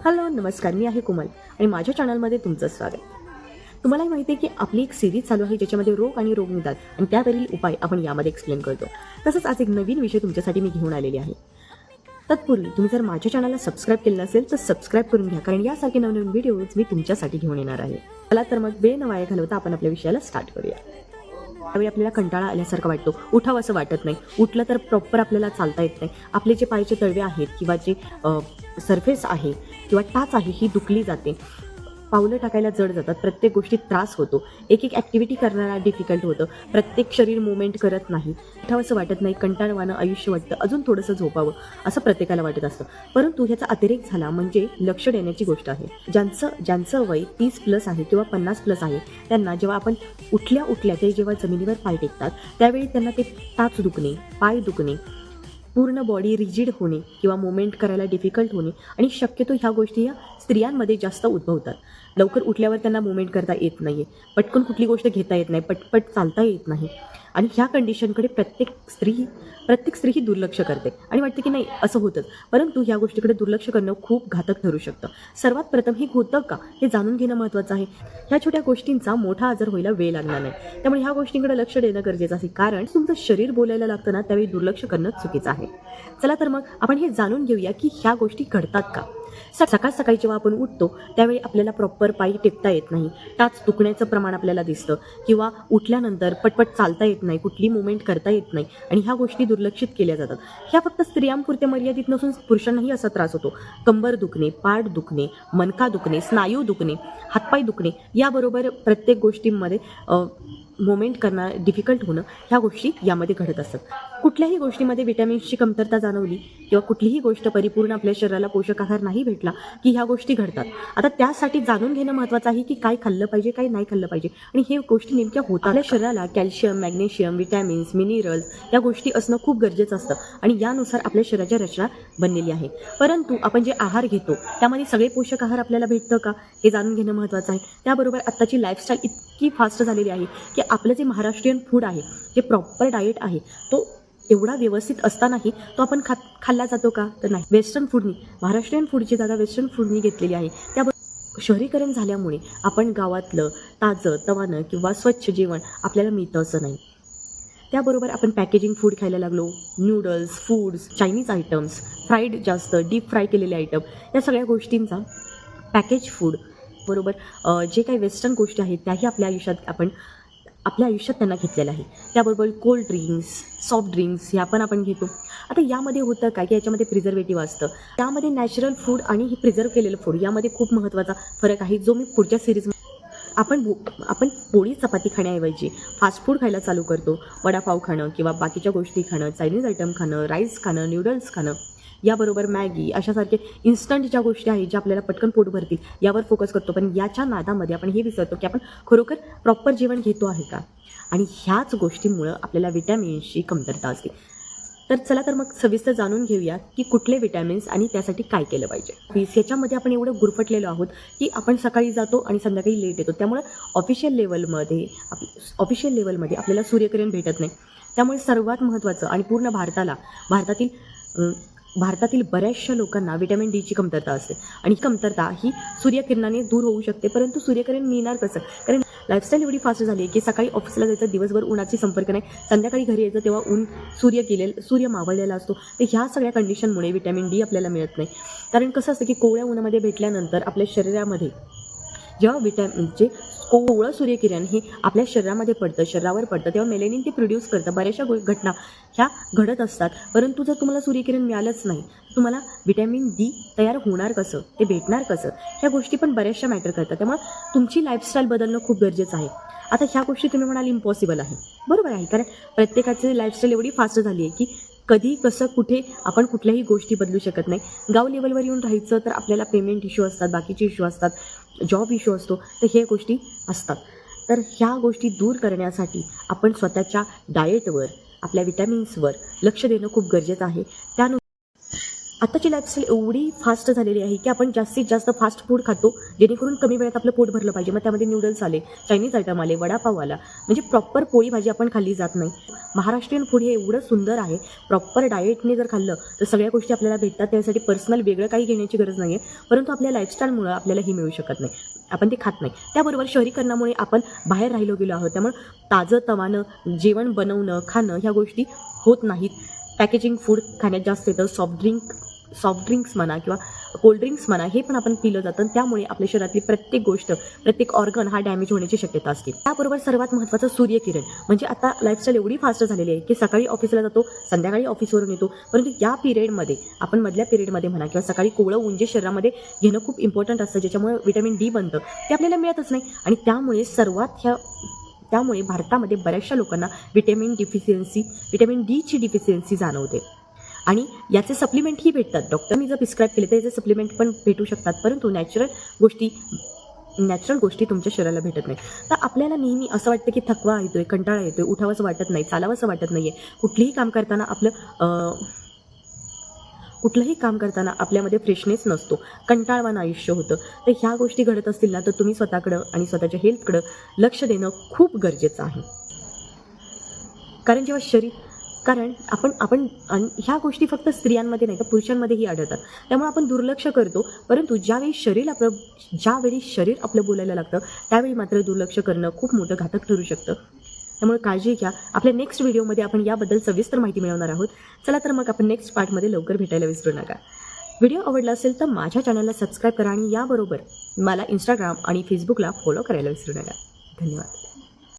Hello नमस्कार, मी आहे कोमल आणि माझ्या चॅनलमध्ये तुमचं स्वागत. तुम्हालाही माहिती आहे की आपली एक सिरीज चालू आहे ज्याच्यामध्ये रोग आणि रोगनिदान आणि त्यावरील उपाय आपण यामध्ये एक्सप्लेन करतो. तसंच आज एक नवीन विषय तुमच्यासाठी मी घेऊन आलेली आहे. तत्पूर्वी तुम्ही जर माझ्या चॅनलला सबस्क्राईब केलं नसेल तर सबस्क्राईब करून घ्या, कारण यासारखे नवनवीन व्हिडिओज मी तुमच्यासाठी घेऊन येणार आहे. चला तर मग वेळ न वाया घालवता आपण आपल्या विषयाला स्टार्ट करूया. त्यावेळी आपल्याला कंटाळा आल्यासारखं वाटतो, उठावं असं वाटत नाही, उठलं तर प्रॉपर आपल्याला चालता येत नाही, आपले जे पायाचे तळवे आहेत किंवा जे सरफेस आहे किंवा टाच आहे ही दुखली जाते, पावलं टाकायला जड जातात, प्रत्येक गोष्टीत त्रास होतो, एक एक ॲक्टिव्हिटी करण्याला डिफिकल्ट होतं, प्रत्येक शरीर मुवमेंट करत नाही, उठावं असं वाटत नाही, कंटाळवाणं आयुष्य वाटतं, अजून थोडंसं झोपावं असं प्रत्येकाला वाटत असतं. परंतु ह्याचा अतिरेक झाला म्हणजे लक्ष देण्याची गोष्ट आहे. ज्यांचं वय 30+ आहे किंवा 50+ आहे त्यांना जेव्हा आपण उठल्या ते जेव्हा जमिनीवर पाय टेकतात त्यावेळी त्यांना ते टाच दुखणे, पाय दुखणे, पूर्ण बॉडी रिजिड होणे किंवा मुवमेंट करायला डिफिकल्ट होणे आणि शक्यतो ह्या गोष्टी या स्त्रियांमध्ये जास्त उद्भवतात. लवकर उठल्यावर त्यांना मुवमेंट करता येत नाही आहे, पटकन कुठली गोष्ट घेता येत नाही, पटपट चालता येत नाही आणि ह्या कंडिशनकडे प्रत्येक स्त्री ही दुर्लक्ष करते आणि वाटते की नाही असं होतंच. परंतु ह्या गोष्टीकडे दुर्लक्ष करणं खूप घातक ठरू शकतं. सर्वात प्रथम हे होतं का हे जाणून घेणं महत्त्वाचं आहे. ह्या छोट्या गोष्टींचा मोठा आजार व्हायला वेळ लागणार नाही, त्यामुळे ह्या गोष्टींकडे लक्ष देणं गरजेचं आहे, कारण तुमचं शरीर बोलायला लागतं ना त्यावेळी दुर्लक्ष करणं चुकीचं आहे. चला तर मग आपण हे जाणून घेऊया की ह्या गोष्टी घडतात का. सकाळी जेव्हा आपण उठतो त्यावेळी आपल्याला प्रॉपर पायी टेकता येत नाही, टाच दुखण्याचं प्रमाण आपल्याला दिसतं किंवा उठल्यानंतर पटपट चालता येत नाही, कुठली मुवमेंट करता येत नाही आणि ह्या गोष्टी दुर्लक्षित केल्या जातात. ह्या फक्त स्त्रियांपुरत्या मर्यादित नसून पुरुषांनाही असा त्रास होतो. कंबर दुखणे, पाठ दुखणे, मणका दुखणे, स्नायू दुखणे, हातपाय दुखणे याबरोबर प्रत्येक गोष्टींमध्ये मुवमेंट करणं डिफिकल्ट होणं ह्या गोष्टी यामध्ये घडत असतात. कुठल्याही गोष्टीमध्ये विटॅमिन्सची कमतरता जाणवली किंवा कुठलीही गोष्ट परिपूर्ण आपल्या शरीराला पोषक आहार नाही भेटला की ह्या गोष्टी घडतात. आता त्यासाठी जाणून घेणं महत्त्वाचं आहे की काय खाल्लं पाहिजे, काय नाही खाल्लं पाहिजे आणि हे गोष्टी नेमक्या होतात. आपल्या शरीराला कॅल्शियम, मॅग्नेशियम, विटॅमिन्स, मिनरल्स या गोष्टी असणं खूप गरजेचं असतं आणि यानुसार आपल्या शरीराची रचना बनलेली आहे. परंतु आपण जे आहार घेतो त्यामध्ये सगळे पोषक आहार आपल्याला भेटतं का हे जाणून घेणं महत्त्वाचं आहे. त्याबरोबर आत्ताची लाईफस्टाईल इतकी फास्ट झालेली आहे की आपलं जे महाराष्ट्रीयन फूड आहे, जे प्रॉपर डाएट आहे, तो एवढा व्यवस्थित असतानाही तो आपण खाल्ला जातो का तर नाही. वेस्टर्न फूडनी, महाराष्ट्रीयन फूडची जागा वेस्टर्न फूडनी घेतलेली आहे. त्याबरोबर शहरीकरण झाल्यामुळे आपण गावातलं ताजं तवानं किंवा स्वच्छ जेवण आपल्याला मिळतं असं नाही. त्याबरोबर आपण पॅकेजिंग फूड खायला लागलो, noodles, foods, Chinese items, fried जास्त, डीप फ्राय केलेले आयटम, या सगळ्या गोष्टींचा पॅकेज फूड बरोबर जे काही वेस्टर्न गोष्टी आहेत त्याही आपल्या आयुष्यात त्यांना घेतलेलं आहे. त्याबरोबर कोल्ड ड्रिंक्स, सॉफ्ट ड्रिंक्स ह्या पण आपण घेतो. आता यामध्ये होतं काय की याच्यामध्ये प्रिझर्वेटिव्ह असतं, त्यामध्ये नॅचरल फूड आणि हे प्रिझर्व केलेलं फूड यामध्ये खूप महत्त्वाचा फरक आहे, जो मी पुढच्या सिरीजमध्ये आपण पोळी चपाती खाण्याऐवजी फास्ट फूड खायला चालू करतो. वडापाव खाणं किंवा बाकीच्या गोष्टी खाणं, चायनीज आयटम खाणं, राईस खाणं, न्यूडल्स खाणं, याबरोबर मॅगी अशासारखे इन्स्टंट ज्या गोष्टी आहेत ज्या आपल्याला पटकन पोट भरतील यावर फोकस करतो. पण याच्या नादामध्ये आपण हे विसरतो की आपण खरोखर प्रॉपर जेवण घेतो आहे का, आणि ह्याच गोष्टीमुळं आपल्याला विटॅमिन्सची कमतरता असते. तर चला तर मग सविस्तर जाणून घेऊया की कुठले विटॅमिन्स आणि त्यासाठी काय केलं पाहिजे. याच्यामध्ये आपण एवढं गुरफटलेलो आहोत की आपण सकाळी जातो आणि संध्याकाळी लेट येतो, त्यामुळे ऑफिशियल लेवलमध्ये आपल्याला सूर्यकिरण भेटत नाही. त्यामुळे सर्वात महत्त्वाचं आणि पूर्ण भारतातील बऱ्याचशा लोकांना विटॅमिन डीची कमतरता असते आणि ही कमतरता ही सूर्यकिरणाने दूर होऊ शकते. परंतु सूर्यकिरण मिळणार कसं, कारण लाईफस्टाईल एवढी फास्ट झाली आहे की सकाळी ऑफिसला जायचं, दिवसभर उन्हाची संपर्क नाही, संध्याकाळी घरी यायचं तेव्हा सूर्य मावळलेला असतो. तर ह्या सगळ्या कंडिशनमुळे विटॅमिन डी आपल्याला मिळत नाही. कारण कसं असतं की कोवळ्या उन्हामध्ये भेटल्यानंतर आपल्या शरीरामध्ये जेव्हा कोवळं सूर्यकिरण हे आपल्या शरीरावर पडतं तेव्हा मेलेनिन ते प्रोड्यूस करतं. बऱ्याचशा घटना ह्या घडत असतात. परंतु जर तुम्हाला सूर्यकिरण मिळालंच नाही तुम्हाला विटॅमिन डी तयार होणार कसं, ते भेटणार कसं, ह्या गोष्टी पण बऱ्याचशा मॅटर करतात. त्यामुळे तुमची लाईफस्टाईल बदलणं खूप गरजेचं आहे. आता ह्या गोष्टी तुम्ही म्हणाल इम्पॉसिबल आहे, बरोबर आहे, कारण प्रत्येकाची लाईफस्टाईल एवढी फास्ट झाली आहे की कधी कसं कुठे आपण कुठल्याही गोष्टी बदलू शकत नाही. गाव लेवलवर येऊन राहायचं तर आपल्याला पेमेंट इश्यू असतात, बाकीचे इश्यू असतात, जॉब इश्यू असतो, तर हे गोष्टी असतात. तर ह्या गोष्टी दूर करण्यासाठी आपण स्वतःच्या डाएटवर, आपल्या विटॅमिन्सवर लक्ष देणं खूप गरजेचं आहे. आताची लाईफस्टाईल एवढी फास्ट झालेली आहे की आपण जास्तीत जास्त फास्ट फूड खातो, जेणेकरून कमी वेळात आपलं पोट भरलं पाहिजे. मग त्यामध्ये नूडल्स आले, चायनीज आयटम आले, वडापाव आला, म्हणजे प्रॉपर पोळी भाजी आपण खाल्ली जात नाही. महाराष्ट्रीयन फूड हे एवढं सुंदर आहे, प्रॉपर डाएटने जर खाल्लं तर सगळ्या गोष्टी आपल्याला भेटतात. त्यासाठी पर्सनल वेगळं काही घेण्याची गरज नाही आहे, परंतु आपल्या लाईफस्टाईलमुळं आपल्याला ही मिळू शकत नाही, आपण ते खात नाही. त्याबरोबर शहरीकरणामुळे आपण बाहेर राहिलो गेलो आहोत, त्यामुळे ताजं तवानं जेवण बनवणं खाणं ह्या गोष्टी होत नाहीत. पॅकेजिंग फूड खाण्यात जास्त येतं. सॉफ्ट ड्रिंक्स म्हणा किंवा कोल्ड्रिंक्स म्हणा, हे पण आपण पिलं जातं. त्यामुळे आपल्या शरीरातली प्रत्येक गोष्ट, प्रत्येक ऑर्गन हा डॅमेज होण्याची शक्यता असते. त्याबरोबर सर्वात महत्त्वाचं सूर्यकिरण. म्हणजे आता लाईफस्टाईल एवढी फास्ट झालेली आहे की सकाळी ऑफिसला जातो, संध्याकाळी ऑफिसवरून येतो, परंतु या पिरियडमध्ये आपण मधल्या पिरियडमध्ये म्हणा किंवा सकाळी कोवळं ऊन जे शरीरामध्ये घेणं खूप इम्पॉर्टंट असतं, ज्याच्यामुळे व्हिटॅमिन डी बनतं, ते आपल्याला मिळतच नाही. आणि त्यामुळे भारतामध्ये बऱ्याचशा लोकांना व्हिटॅमिन डीची डिफिशियन्सी जाणवते. आणि याचे सप्लिमेंटही भेटतात. डॉक्टरनी जर प्रिस्क्राईब केले तर याचे सप्लिमेंट पण भेटू शकतात, परंतु नॅचरल गोष्टी तुमच्या शरीराला भेटत नाही. तर आपल्याला नेहमी असं वाटतं की थकवा येतोय, कंटाळा येतोय, उठावंसं वाटत नाही, चालावंसं वाटत नाही आहे. कुठलंही काम करताना आपल्यामध्ये फ्रेशनेस नसतो, कंटाळवाणं आयुष्य होतं. तर ह्या गोष्टी घडत असतील ना, तर तुम्ही स्वतःकडं आणि स्वतःच्या हेल्थकडं लक्ष देणं खूप गरजेचं आहे. कारण आपण ह्या गोष्टी फक्त स्त्रियांमध्ये नाही तर पुरुषांमध्येही आढळतात. त्यामुळे आपण दुर्लक्ष करतो, परंतु ज्यावेळी शरीर आपलं बोलायला लागतं त्यावेळी मात्र दुर्लक्ष करणं खूप मोठं घातक ठरू शकतं. त्यामुळे काळजी घ्या. आपल्या नेक्स्ट व्हिडिओमध्ये आपण याबद्दल सविस्तर माहिती मिळवणार आहोत. चला तर मग आपण नेक्स्ट पार्टमध्ये लवकर भेटायला विसरू नका. व्हिडिओ आवडला असेल तर माझ्या चॅनलला सबस्क्राईब करा आणि याबरोबर मला इंस्टाग्राम आणि फेसबुकला फॉलो करायला विसरू नका. धन्यवाद.